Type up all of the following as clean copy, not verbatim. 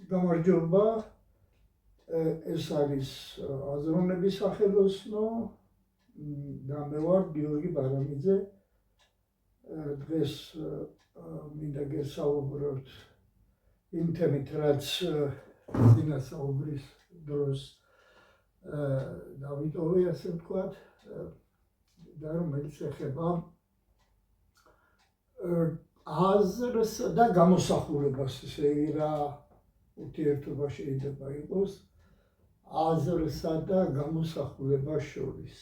გამარჯობა, ეს არის აზროვნების სახელოსნო და მე ვარ გიორგი ბარამიძე. დღეს მინდა გესაუბროთ იმ თემით, რაც წინასაუბრის დროს დავიტოვე, ასე ვთქვათ, და რომელიც ეხება აზრს და გამოსახულებას, ესე რა ურთიერთობა შეიძლება იყოს აზრსა და გამოსახულებას შორის.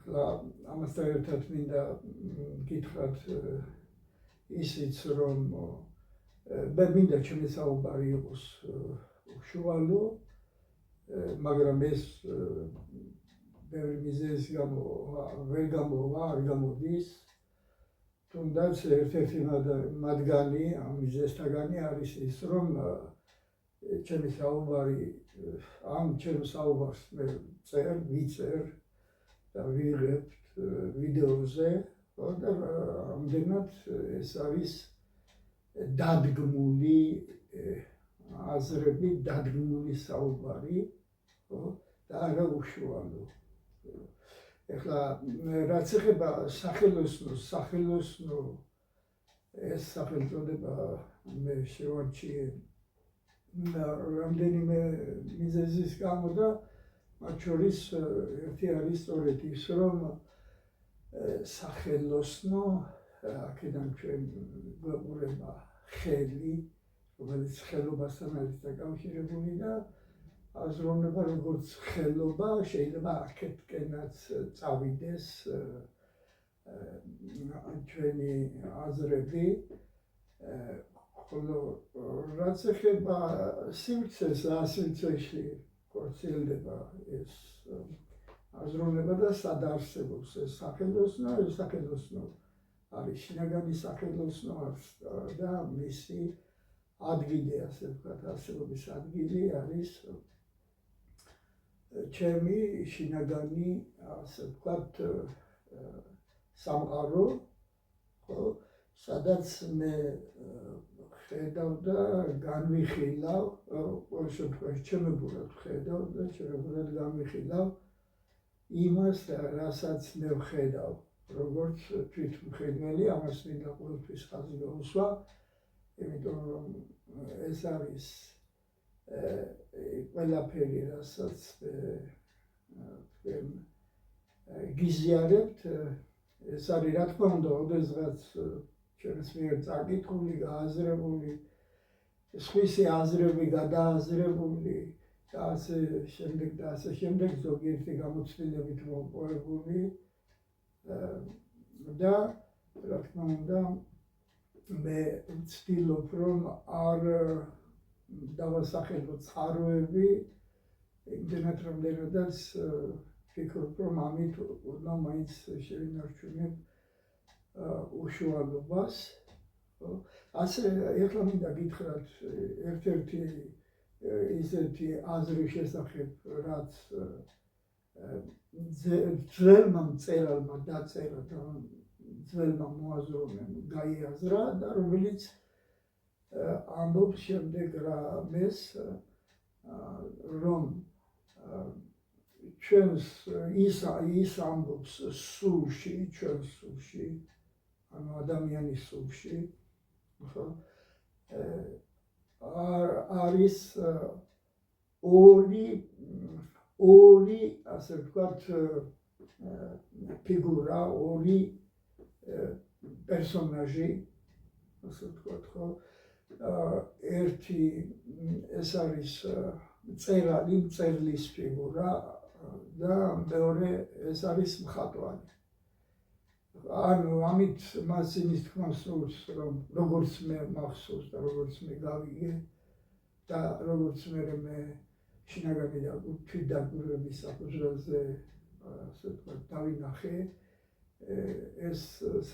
ამასთან ერთად მინდა გითხრათ ისიც, რომ მე მინდა ჩემი საუბარი იყოს უშუალო, მაგრამ ეს ბევრი მიზეზის გამო ვერ გამოვა, არ გამოდის. თუნდაც ერთ-ერთი მათგანი, ამ მიზეზთაგანი არის ის, რომ ჩემი საუბარი, ჩემ საუბარს მე ვიწერ და ვიღებთ ვიდეოზე, და ამდენად ეს არის დადგმული აზრები, დადგმული საუბარი და არა უშუალო. ეხლა რაც ეხება სახელოსნო ეს სახელწოდება მე შევარჩიე რამდენიმე მიზეზის გამო და მათ შორის ერთი არის სწორედ ის, რომ სახელოსნო, აქედან ჩვენ გვეყურება ხელი, რომელიც ხელობასთან არის დაკავშირებული და აზროვნება როგორც ხელობა შეიძლება აქეთკენაც წავიდეს ჩვენი აზრები, ხოლო რაც ეხება სივრცეს, რა სივრცეში ხორციელდება ეს აზროვნება და სად არსებობს ეს სახელოსნო, ეს სახელოსნო არის შინაგანი სახელოსნო და მისი ადგილი, ასე ვთქვათ, არსებობის ადგილი არის ჩემი შინაგანი, ასე ვთქვათ, სამყარო, სადაც მე ხედავ და განვიხილავ, ყოველ შემთხვევაში ჩემებურად ხედავ და ჩემებურად განვიხილავ იმას, რასაც მე ვხედავ, როგორც თვითმხედველი, ამას მინდა ყოველთვის ხაზი გაუსვა, იმიტომ რომ ეს არის ყველაფერი, რასაც თქვენ გიზიარებთ, ეს არის რა თქმა უნდა, ოდესღაც ჩვენს მიერ წაკითხული, გააზრებული, სხვისი აზრები გადააზრებული და ასე შემდეგ და ასე შემდეგ, ზოგიერთი გამოცდილებით მოპოვებული და რა თქმა უნდა მე ვცდილობ, რომ არ დავასახელო წყაროები, იმდენად რამდენადაც ვფიქრობ, რომ ამით უნდა მაინც შევინარჩუნებ უშუალობას. ასე ეხლა მინდა გითხრათ ერთ-ერთი ისეთი აზრის შესახებ, რაც ძველმა მწერალმა დაწერა და ძველმა მოაზროვნემ გაიაზრა და რომელიც ამბობს შემდეგ რამეს, რომ ჩვენს ის ამბობს სულში, ჩვენს სულში, ანუ ადამიანის სულში, არის ორი, ასე ვთქვათ, ფიგურა, ორი პერსონაჟი, ასე ვთქვათ, ხო? ერთი ეს არის მწერალი, მწერლის ფიგურა და მეორე ეს არის მხატვარი. ანუ ამით მას იმის თქმა სურს, რომ როგორც მე მახსოვს და როგორც მე გავიგე და როგორც მე შინაგანი და თვითდაკვირვების საფუძველზე, ასე ვთქვათ, დავინახე, ეს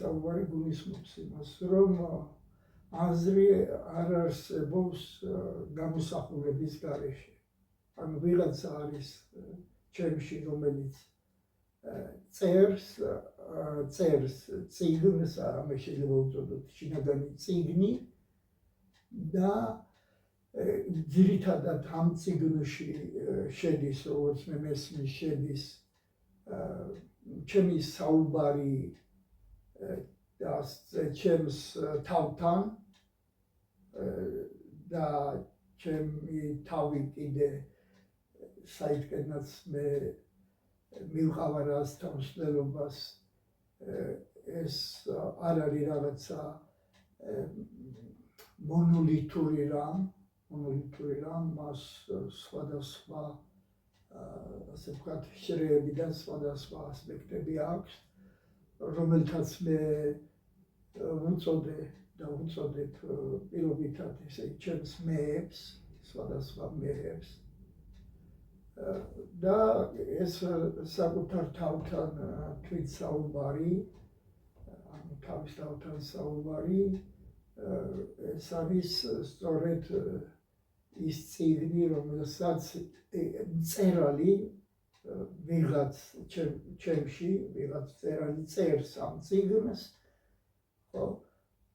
საუბარი გულისხმობს იმას, რომ აზრი არ არსებობს გამოსახულების გარეშე. ანუ ვიღაცა არის ჩემში, რომელიც წერს წიგნს, ამას შეიძლება უწოდოთ შინაგანი წიგნი და ძირითადად ამ წიგნში შედის, როგორც მე მესმის, შედის ჩემი საუბარი და ჩემს თავთან და ჩემი თავი კიდე საითკენაც მე მივყავარ რას თავმსვლელობას ეს არ არის რაღაცა მონოლითური რამ, მას სხვადასხვა ასე ვთქვათ შრეებიდან სხვადასხვა ასპექტები აქვს, რომელთაც მე ვუწოდებ პირობითად ესე ჩემს მეებს, სხვადასხვა მეებს და ეს საკუთარ თავთან თვით საუბარი, ანუ თავის თავთან საუბარი ეს არის სწორედ ის წიგნი, რომელსაც მწერალი ვიღაც ჩემში, ვიღაც მწერალი წერს ამ წიგნს, ხო?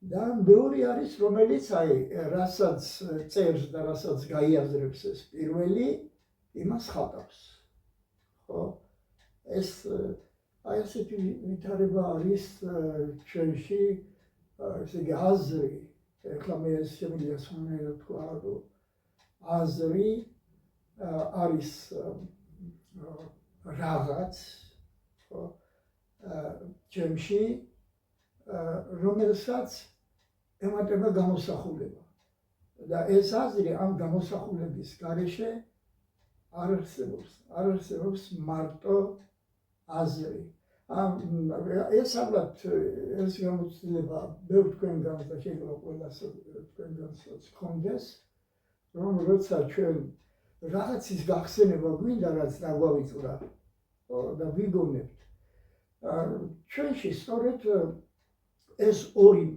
და მეორე არის, რომელიც რასაც წერს და რასაც გაიაზრებს ეს პირველი, იმას ხატავს. ხო? ეს ასეთი ვითარება არის ჩვენში, ესე იგი აზრი, ეხლა მე ეს შემიძლია სხვანაირად თქვა, რომ აზრი არის რაღაც, ხო? ჩემში, რომელსაც ემატება გამოსახულება. და ეს აზრი ამ გამოსახულების გარეშე არ არსებობს მარტო აზრი. ეს ალბათ ეს გამოცდილება ბევრ თქვენგანს და შეიძლება ყველას თქვენგანსაც ჰქონდეს, რომ როცა ჩვენ რაღაცის გახსენება გვინდა, რაც დაგვავიწყდა და ვიგონებთ, ჩვენში სწორედ ეს ორი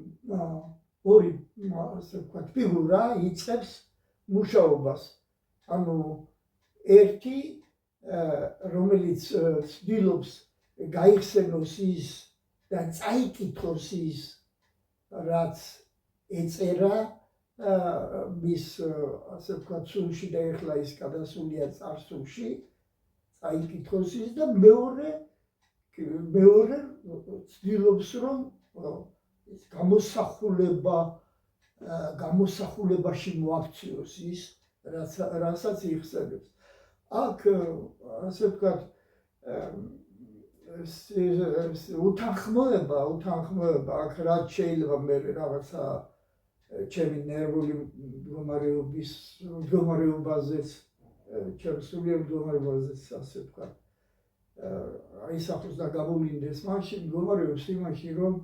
ასე ვთქვათ ფიგურა იწყებს მუშაობას. ანუ ერთი, რომელიც ცდილობს გაიხსენოს ის და წაიკითხოს ის, რაც ეწერა მის ასე ვთქვათ სულში და ეხლა ის გადასულია წარსულში, წაიკითხოს ის და მეორე ცდილობს, რომ ეს გამოსახულებაში მოაქციოს ის, რასაც იხსენებს. აქ ასე ვთქვათ უთანხმოება, აქ რაც შეიძლება მე რაღაცა ჩემი ნერვული მდგომარეობაზეც, ჩემს სულიერ მდგომარეობაზეც ასე ვთქვათ, აისახოს და გამოვლინდეს, მაშინ მდგომარეობს იმაში, რომ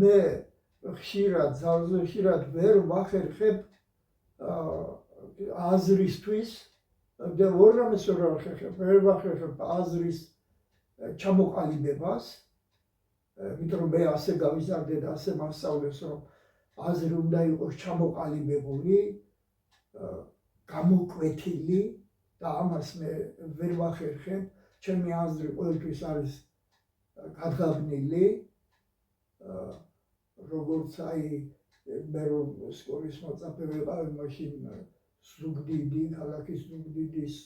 მე ძალზე ხშირად ვერ ვახერხებ აზრისთვის და ორამეს ვერ ვახერხებ აზრის ჩამოყალიბებას, იმიტომ რომ მე ასე გავიზარდე და ასე მასწავლეს, რომ აზრი უნდა იყოს ჩამოყალიბებული, გამოკვეთილი და ამას მე ვერ ვახერხებ. ჩემი აზრი ყოველთვის არის გადღაბნილი, როგორც მე რომ სკოლის მოწაფე ვიყავი, მაშინ ქალაქის ზუგდიდის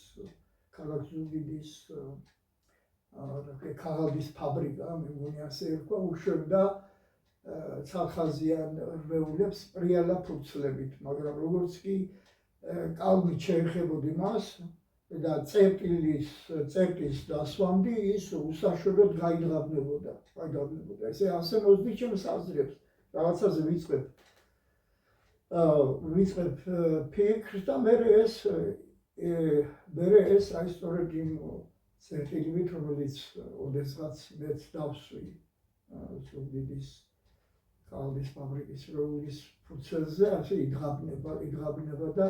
ქაღალდის ფაბრიკა, მე მგონი ასე ერქვა, უშვებდა ცალხაზიან რვეულებს პრიალა ფურცლებით, მაგრამ როგორც კი კალმით შეეხებოდი მას და წერტის დასვამდი, ის უსაშველოდ გაიდღაბნებოდა. ესე ასე მოსდით ჩემს აზრებს, რაღაცაზე ვიწყებ ფიქრს და მე ეს აი სწორედ იმ წერტილივით, რომელიც ოდესღაც მეც დავსვი ზუგდიდის ქაღალდის ფაბრიკის რვეულის ფურცელზე, ასე იდღაბნება და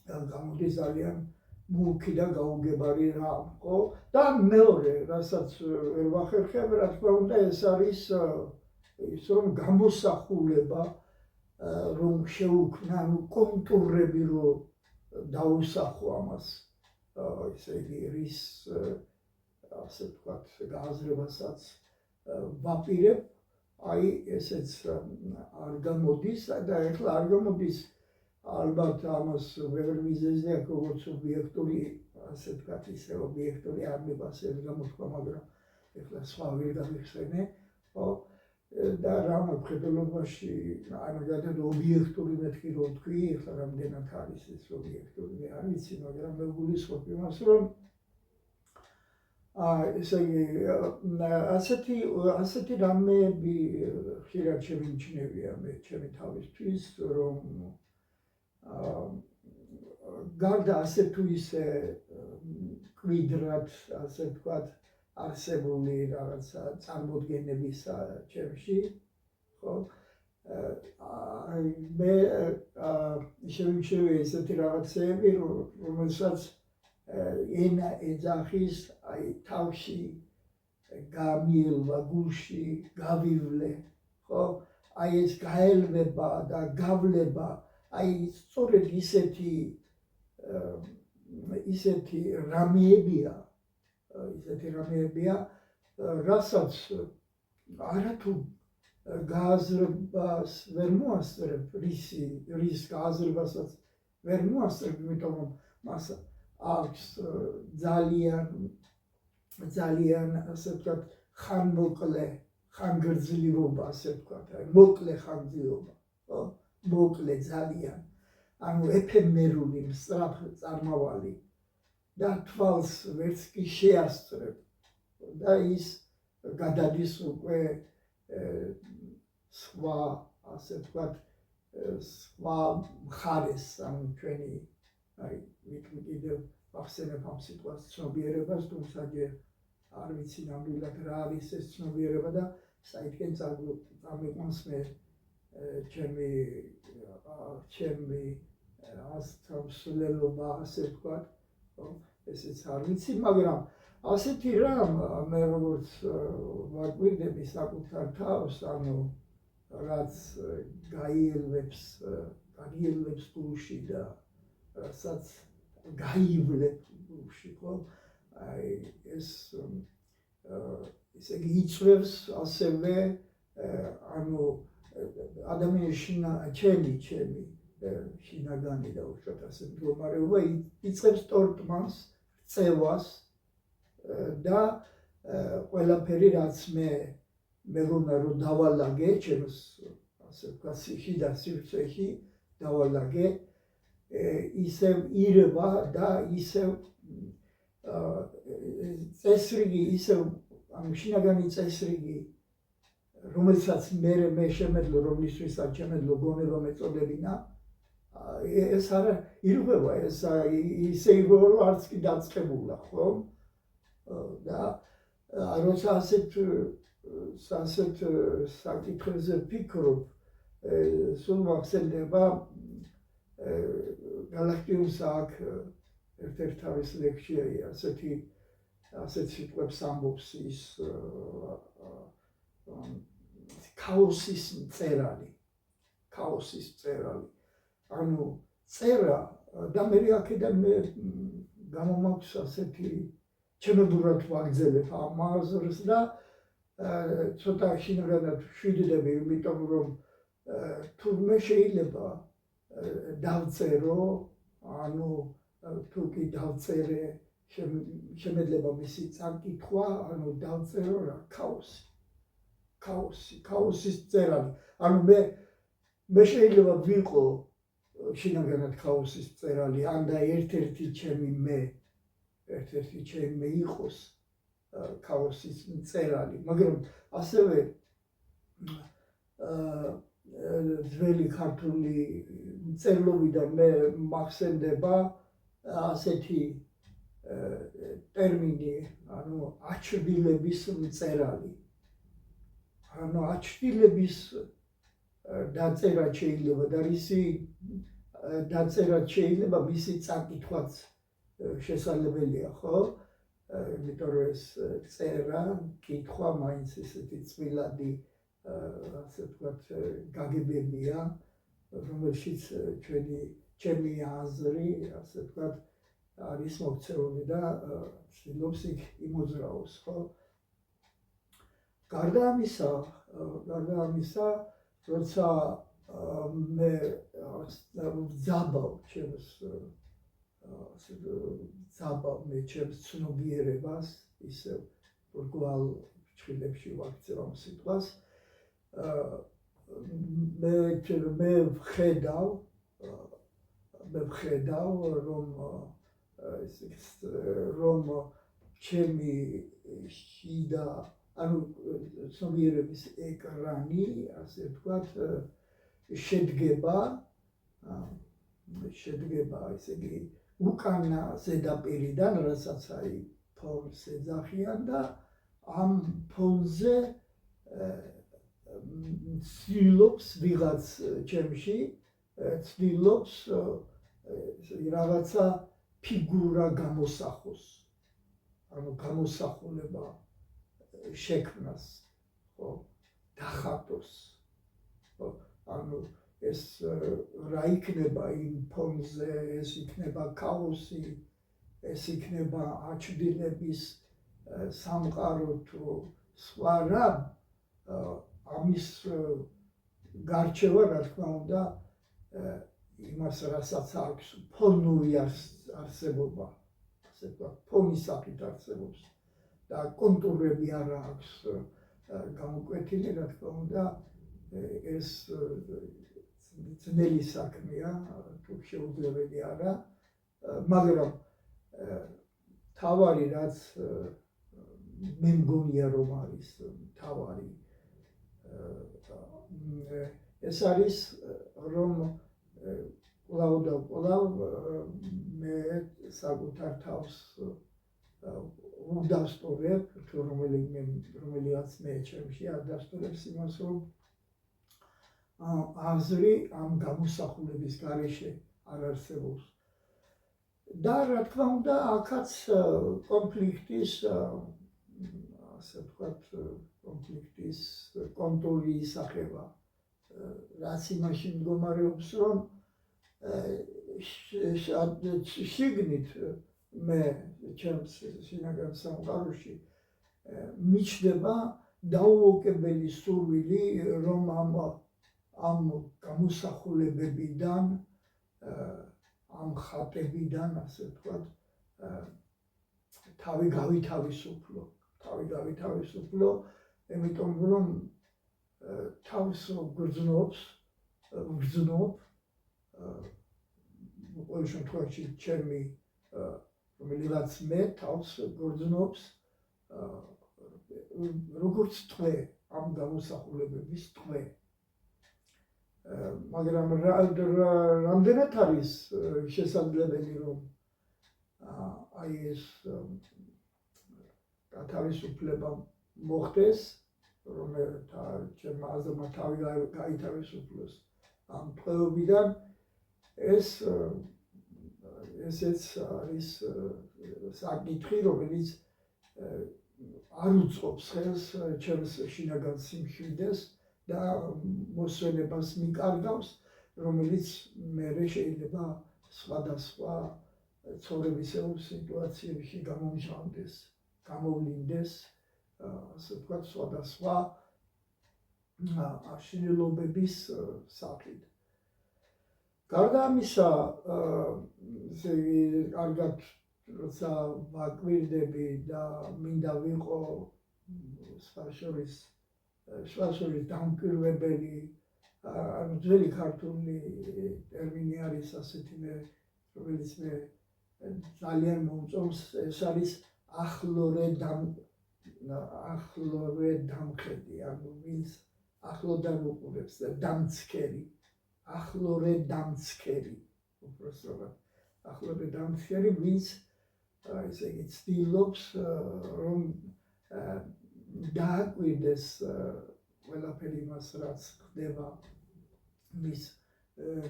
გამოდის ძალიან მუქი და გაუგებარი რამ, ხო? და მეორე, რასაც ვერ ვახერხებ, რა თქმა უნდა, ეს არის ის, რომ გამოსახულება, რომ შეუქმნა, კონტურები რომ დაუსახო ამას, ესე იგი, რის ასე ვთქვათ, გააზრებასაც ვაპირებ, აი ესეც არ გამოდის და ეხლა არ გამოდის ალბათ ამას ბევრი მიზეზი აქვს, როგორც ობიექტური, ასე ვთქვათ, ისე ობიექტური არ მიყასებს გამოთქვა, მაგრამ ეხლა სხვა ვერ გამიხსენე, ხო? და რა მხედველობაში, ანუ ობიექტური მეთქი რო ვთქვი, ეხლა რამდენად არის ეს ობიექტური, მე არ ვიცი, მაგრამ მე გულისხმობ იმას, რომ ესე იგი, ასეთი რამეები ხშირად შემიმჩნევია მე ჩემი თავისთვის, რომ გარდა ასე თუ ისე მკვიდრად, ასე ვთქვათ, არსებული რაღაცა წარმოდგენებისა ჩემში, ხო? მე შემიმჩნევია ესეთი რაღაცეები, რომელსაც ენა ეძახის, აი თავში გამიელვა, გულში გავივლე, ხო? აი ეს გაელვება და გავლება, აი სწორედ ისეთი რამეებია, რასაც არათუ გააზრებას ვერ მოასწრებ, რის გააზრებასაც ვერ მოასწრებ, იმიტომ რომ მას აქვს ძალიან ასე ვთქვათ ხანმოკლე ხანგრძლივობა, ასე ვთქვათ, მოკლე ხანგრძლივობა, ხო? მოკლე ძალიან, ანუ ეფემერული მსწრაფ წარმავალი და თვალს ვერც კი შეასწრებ და ის გადადის უკვე სხვა, ასე ვთქვათ, სხვა მხარეს, ანუ ჩვენი აი კიდევ ვახსენებ ამ სიტყვას ცნობიერებას, თუმცა ჯერ არ ვიცი ნამდვილად რა არის ეს ცნობიერება და საითკენ წამიყვანს მე ჩემი ასწავლელობა, ასე ვთქვათ, ესეც არ ვიცი, მაგრამ ასეთი რამ მე როგორც ვაკვირდები საკუთარ თავს, ანუ რაც გაიელვებს გულში და რასაც გაივლებ გულში, ხო? აი ეს ისე იწვევს ასევე ანუ ადამიანის ჩემი შინაგანი და უშუალოდ ასე მდგომარეობა იწყებს ტორტმანს, წევას და ყველაფერი რაც მე მეგონა რომ დავალაგე ჩემს ასე ვთქვათ სიხი და სივრცეში დავალაგე ისევ ირება და ისევ წესრიგი, ისევ ანუ შინაგანი წესრიგი, რომელსაც მე შემეძლო, რომლისთვისაც შემეძლო გონება მეწოდებინა, ეს არა ირღვევა, ეს ისე ირღვევა, რომ არც კი დაწყებულა, ხო? და როცა ასეთ საკითხებზე ვფიქრობ, სულ მახსენდება გალაქტიუსს აქ ერთ-ერთ თავის ლექციაში ასეთ სიტყვებს ამბობს ის ქაოსის მწერალი, ანუ წერა და მე აქედან გამომაქვს ასეთი ჩემებურად ვაგრძელებ ამ აზრს და ცოტა შინაგანად ვშვიდდები, იმიტომ რომ თურმე შეიძლება დავწერო, ანუ თუ კი დავწერე შემეძლება მისი წაკითხვა, ანუ დავწერო რა ქაოსის მწერალი, ანუ მე შეიძლება ვიყო შინაგანად ქაოსის მწერალი, ან და ერთ-ერთი ჩემი მე იყოს ქაოსის მწერალი, მაგრამ ასევე ძველი ქართული მწერლობიდან მე მახსენდება ასეთი ტერმინი, ანუ აჩრდილების მწერალი. ანუ აჩრდილების დაწერა შეიძლება და რისი დაწერა შეიძლება მისი წაკითხვაც შესაძლებელია, ხო? იმიტომ რომ ეს წერა, კითხვა მაინც ესეთი წვილადი, ასე ვთქვათ, გაგებებია, რომელშიც ჩემი აზრი, ასე ვთქვათ, არის მოქცეული და ცდილობს იქ იმოძრაოს, ხო? გარდა ამისა, როცა მე ვძაბავ ჩემს ვძაბავ მე ჩემს ცნობიერებას ისევ რგვალ ფრჩხილებში ვაქცევ ამ სიტყვას მე ვხედავ რომ ჩემი შიდა ანუ ცნობიერების ეკრანი ასე ვთქვათ შედგება ესე იგი უკანა ზედაპირიდან რასაც აი ფონს ეძახიან და ამ ფონზე ცდილობს ვიღაც ჩემში ცდილობს რაღაცა ფიგურა გამოსახოს ანუ გამოსახულება შექმნას ხო დახატოს ხო ანუ ეს რა იქნება იმ ფონზე ეს იქნება ქაოსი ეს იქნება აჩრდილების სამყარო თუ სხვა რა ამის გარჩევა რა თქმა უნდა იმას რასაც აქვს ფონური არსებობა ასე ვთქვათ ფონის სახით არსებობს და კონტურები არ აქვს გამოკვეთილი რა თქმა უნდა ეს ძნელი საქმეა თუ შეუძლებელი არა მაგრამ თავარი რაც მე მგონია რომ არის თავარი ეს არის რომ კვლავ მე საკუთარ თავს უდასტურებ თუ რომელიღაც მე ჩემში არ დასტურებს იმას რომ აზრი ამ გამოსახულების გარეშე არ არსებობს და რა თქმა უნდა აქაც კონფლიქტის ასე ვთქვათ კონფლიქტის კონტური ისახება რაც იმაში მდგომარეობს რომ შიგნით მე ჩემს შინაგან სამყაროში მიჩნდება დაუოკებელი სურვილი რომ ამ გამოსახულებებიდან ამ ხატებიდან ასე ვთქვათ თავი გავითავისუფლო იმიტომ რომ თავს გრძნობ ყოველ შემთხვევაში ჩემი რომელიღაც მე თავს გრძნობს როგორც ტყვე ამ გამოსახულებების ტყვე მაგრამ რამდენად არის შესაძლებელი რომ აი ეს გათავისუფლება მოხდეს რომ ჩემმა აზრმა თავი გაითავისუფლოს ამ ტყვეობიდან ესეც არის საკითხი რომელიც არ უწყობს ხელს ჩემს შინაგან სიმშვიდეს და მოსვენებას მიკარგავს რომელიც მერე შეიძლება სხვადასხვა ცხოვრებისეულ სიტუაციებში გამოვლინდეს ასე ვთქვათ სხვადასხვა აშლილობების სახით გარდა ამისა კარგად როცა ვაკვირდები და მინდა ვიყო სხვა შორის დამკვირვებელი ანუ ძველი ქართული ტერმინი არის ასეთი რომელიც მე ძალიან მომწონს ეს არის ახლორე დამხედი ანუ ვინც ახლოდან უყურებს და დამცქერი ახლორე დამცქერი უბრალოდ ახლორე დამცქერი ვინც ესე იგი ცდილობს რომ დააკვირდეს ყველაფერი მას რაც ხდება მის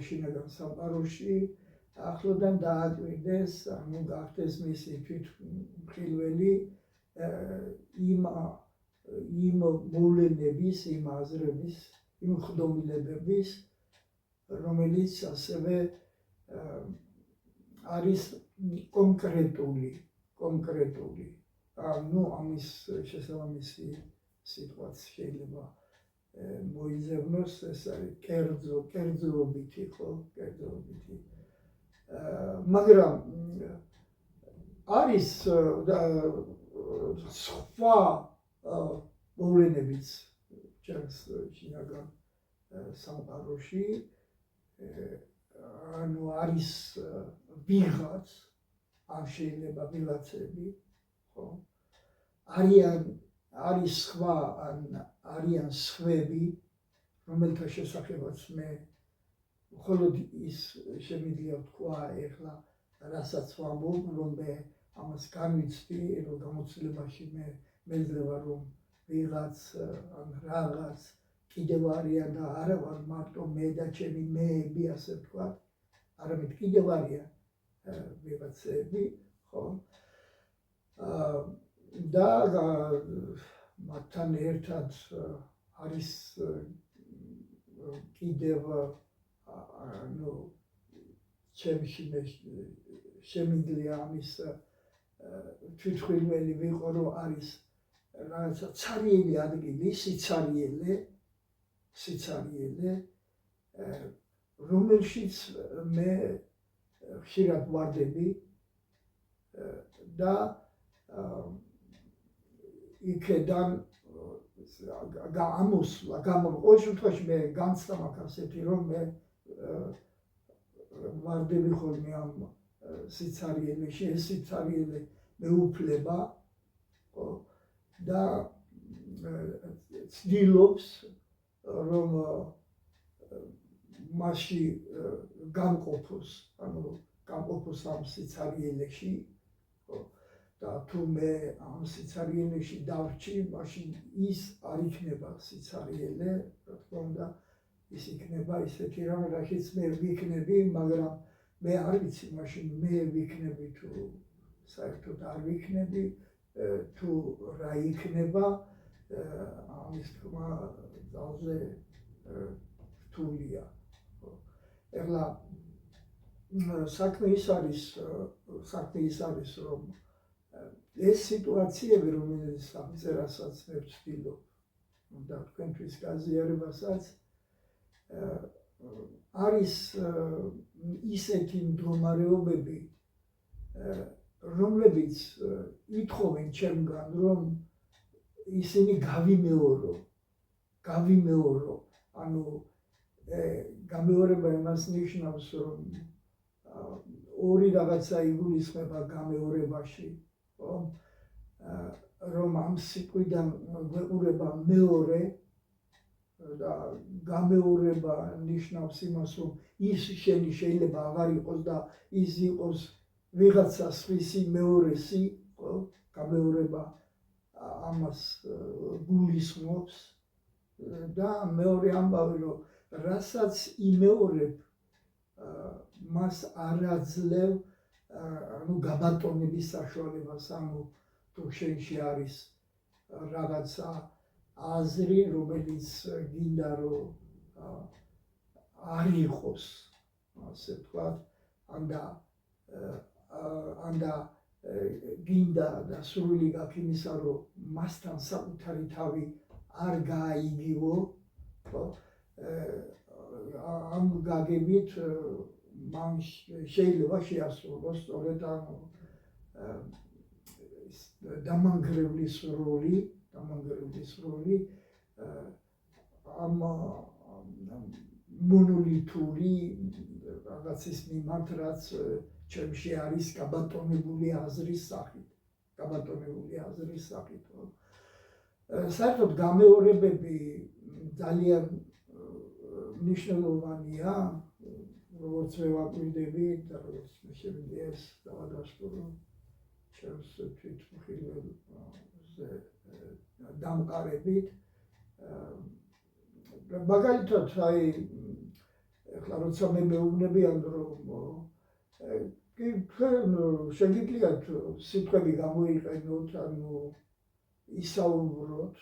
შინაგან სამყაროში ახლოდან დააკვირდეს ანუ გახდეს მისი თვითმხილველი იმ მოვლენების იმ აზრების იმ ხდომილებების რომელიც ასევე არის კონკრეტული ანუ ამის შესაბამისი სიტყვაც შეიძლება მოიძებნოს, ეს არის კერძოობითი, ხო, კერძოობითი. მაგრამ არის სხვა მოვლენებიც ჩემს შინაგან სამყაროში, ანუ არის ვიღაც, ან შეიძლება ვიღაცები, ხო? არის სხვა, ან არიან სხვები, რომელთა შესახებაც მე მხოლოდ ის შემიძლია ვთქვა ეხლა, რასაც ვამბობ, რომ მე ამას განვიცდი, რომ გამოცდილებაში მე მეძლებარ, რომ ვიღაც ან რაღაც კიდევ არიან და არა ვარ მარტო მე და ჩემი მეები, ასე ვთქვათ, არამედ კიდევ არიან ვიღაცები, ხო? და მათთან ერთად არის კიდევ ჩემში შემიძლია ამის თვითმხილველი ვიყო, რომ არის რაღაცა ცარიელი ადგილი, სიცარიელე, რომელშიც მე ხშირად ვარდები და იქედან ამოსვლა, ყოველ შემთხვევაში მე განცდა მაქვს ასეთი, რომ მე ვარდები ხოლმე ამ სიცარიელეში, ეს სიცარიელე მეუფლება და ცდილობს, რომ მასში გამყოფოს, ანუ გამყოფოს ამ სიცარიელეში და თუ მე ამ სიცარიელეში დავრჩი, მაშინ ის არ იქნება სიცარიელე, რა თქმა უნდა, ის იქნება ისეთი რამ, რაშიც მე ვიქნები, მაგრამ მე არ ვიცი, მაშინ მე ვიქნები თუ საერთოდ არ ვიქნები, თუ რა იქნება, ამის თქმა ძალზე რთულია. ეხლა საქმე ის არის, რომ ეს სიტუაციები, რომელიც აღწერასაც მე ვცდილობ და თქვენთვის გაზიარებასაც, არის ისეთი მდგომარეობები, რომლებიც ითხოვენ ჩემგან, რომ ისინი გავიმეორო, ანუ გამეორება იმას ნიშნავს, რომ ორი რაღაცა იგულისხმება გამეორებაში, რომ ამ სიტყვიდან გვეყურება მეორე და გამეორება ნიშნავს იმას, რომ ის შენი შეიძლება აღარ იყოს და ის იყოს ვიღაცა სხვისი მეორესი, გამეორება ამას გულისხმობს და მეორე ამბავი, რომ რასაც იმეორებ, მას არ აძლევ გაბატონების საშუალებას, ანუ თუ შენში არის რაღაცა აზრი, რომელიც გინდა რომ არ იყოს, ასე ვთქვათ, ანდა გინდა და სრული გაქვს იმისა, რომ მასთან საკუთარი თავი არ გააიგივო, ამ გაგებით მან შეიძლება შეასრულოს სწორედ დამანგრევლის როლი ამ მონოლითური რაღაცის მიმართ, რაც ჩემში არის გაბატონებული აზრის სახით. საერთოდ გამეორებები ძალიან მნიშვნელოვანია, როგორც მე ვაკვირდები და როგორც მე შემიძლია ეს დავადასტურო ჩემს თვითმხილველზე დამყარებით. მაგალითად, ეხლა როცა მე მეუბნებიან, რომ თქვენ შეგიძლიათ სიტყვები გამოიყენოთ, ანუ ისაუბროთ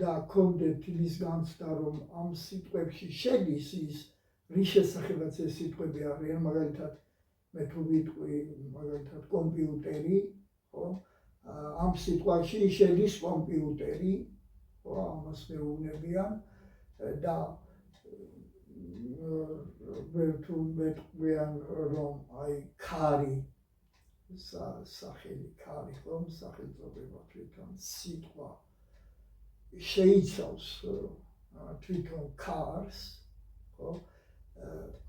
და გქონდეთ იმის განცდა, რომ ამ სიტყვებში შედის ის, რის შესახებაც ეს სიტყვები არიან, მაგალითად, მე თუ ვიტყვი, მაგალითად, კომპიუტერი, ამ სიტყვაში შედის კომპიუტერი, ხო, ამას მეუბნებიან და თუ მეტყვიან რომ აი ქარი სახელი ქარი ხომ სახელწოდება თვითონ სიტყვა შეიცავს თვითონ ქარს ხო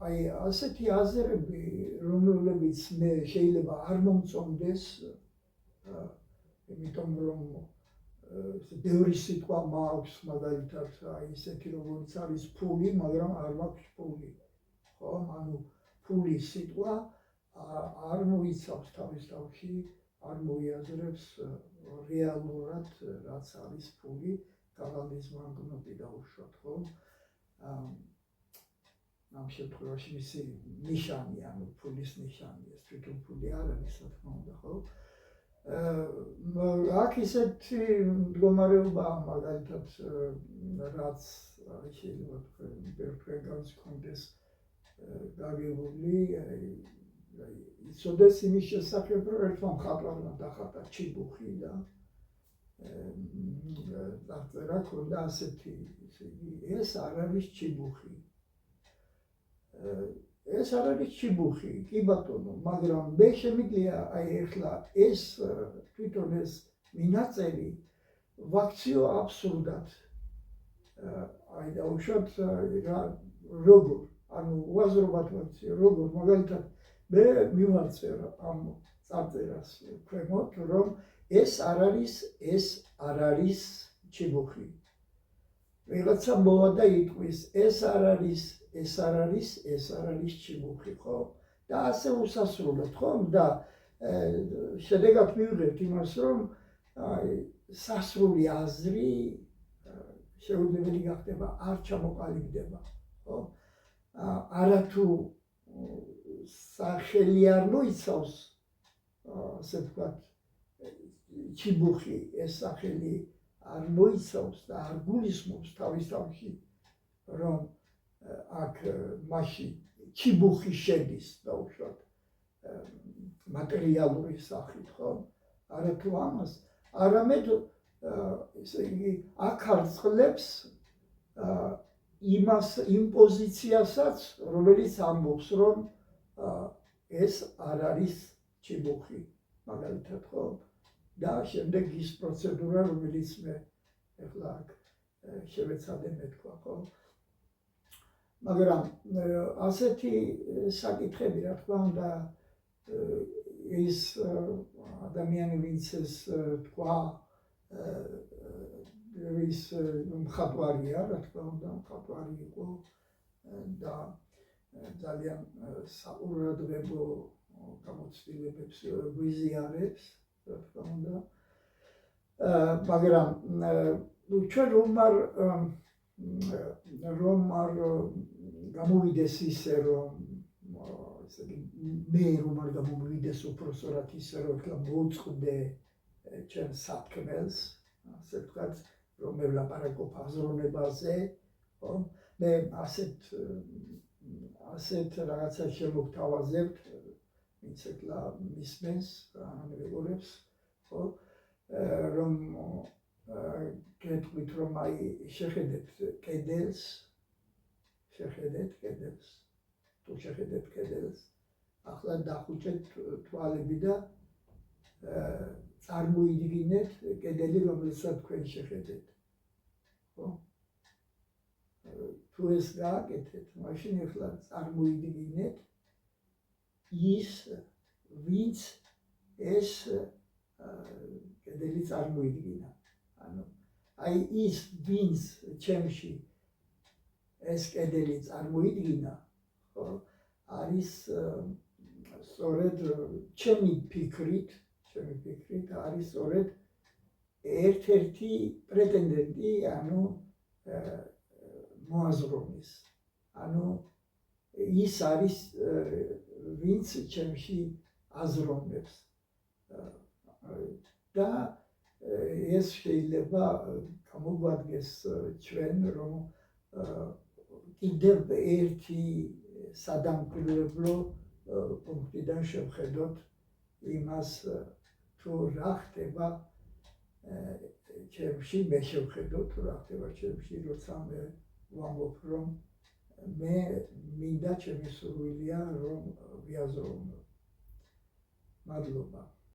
აი ასეთი აზრები რომლებიც მე შეიძლება არ მომწონდეს იმიტომ რომ ბევრი სიტყვა მაქვს მაგალითად აი ისეთი როგორც არის ფული მაგრამ არ მაქვს ფული ხო ანუ ფული სიტყვა არ მოიცავს თავის თავში არ მოიაზრებს რეალურად რაც არის ფული კალანდის ბანკნოტი დაუშვათ ხო ამ შემთხვევაში მისი ნიშანი ანუ ფულის ნიშანი ეს თვითონ ფული არ არის რა თქმა უნდა ხო აქ ისეთი მდგომარეობა მაგალითად რაც შეიძლება თქვენ განსხვავდეს გაგებული იცოდეს იმის შესახებ რომ ერთმა მხატვარმა დახატა ჩიბუხი და დაწერა ქონდა ასეთი ეს არ არის ჩიბუხი ეს არ არის ჩიბუხი კი ბატონო მაგრამ მე შემიძლია აი ეხლა ეს თვითონ ეს მინაწერი ვაქციო აბსურდად აი დაუშვათ როგორ ანუ უაზრობად ვაქციო როგორ მაგალითად მე მივაწე ამ წარწერას ქვემოთ რომ ეს არ არის ჩიბუხი ვიღაცა მოვა და იტყვის ეს არ არის ჩიბუხი ხო და ასე უსასრულოდ ხომ და შედეგად მივიღებთ იმას რომ სასრული აზრი შეუძლებელი გახდება არ ჩამოყალიბდება ხო არათუ სახელი არ მოიცავს ასე ვთქვათ ჩიბუხი ეს სახელი არ მოიცავს და არ გულისხმობს თავის თავში რომ აქ მასში ჩიბუხი შედის დაუშვათ მატერიალური სახით ხო არათუ ამას არამედ ესე იგი აკარწყლებს იმ პოზიციასაც რომელიც ამბობს რომ ეს არ არის ჩიბუხი მაგალითად ხო და შემდეგ ის პროცედურა რომელიც მე ეხლა აქ შევეცადე მეთქვა ხო მაგრამ ასეთი საკითხები რა თქმა უნდა ის ადამიანი ვინც ეს თქვა ის მხატვარია რა თქმა უნდა მხატვარი იყო და ძალიან საყურადღებო გამოცდილებებს გვიზიარებს რა თქმა უნდა მაგრამ ჩვენ რომ არ გამოვიდეს ისე რომ ესე იგი მე რომ არ გამოვიდეს უпроსორად ისე რომ მოუწყდე ჩვენ საქმეს ასე ვთქვათ რომ მე ვლაპარაკობ აზროვნებაზე ხო მე ასეთ რაღაცას შემოგთავაზებთ ვინც ეხლა მისმენს ამერიკულებს ხო რომ გეტყვით რომ აი შეხედეთ კედელს თუ შეხედეთ კედელს ახლა დახუჭეთ თვალები და წარმოიდგინეთ კედელი რომელსაც თქვენ შეხედეთ ხო თუ ეს გააკეთეთ მაშინ ახლა წარმოიდგინეთ ის ვინც ეს კედელი წარმოიდგინა ანუ აი ის ვინც ჩემში ეს კედელი წარმოიდგინა ხო არის სწორედ ჩემი ფიქრით არის სწორედ ერთ-ერთი პრეტენდენტი ანუ მოაზროვნის ანუ ის არის ვინც ჩემში აზროვნებს და ეს შეიძლება გამოგვადგეს ჩვენ რომ კიდევ ერთი სადამკვირვებლო პუნქტიდან შევხედოთ იმას თუ რა ხდება ჩემში მე შევხედოთ რა ხდება ჩემში, როცა მე ვამბობ, რომ მე მინდა ჩემი სურვილია რომ ვიაზროვნო. მადლობა.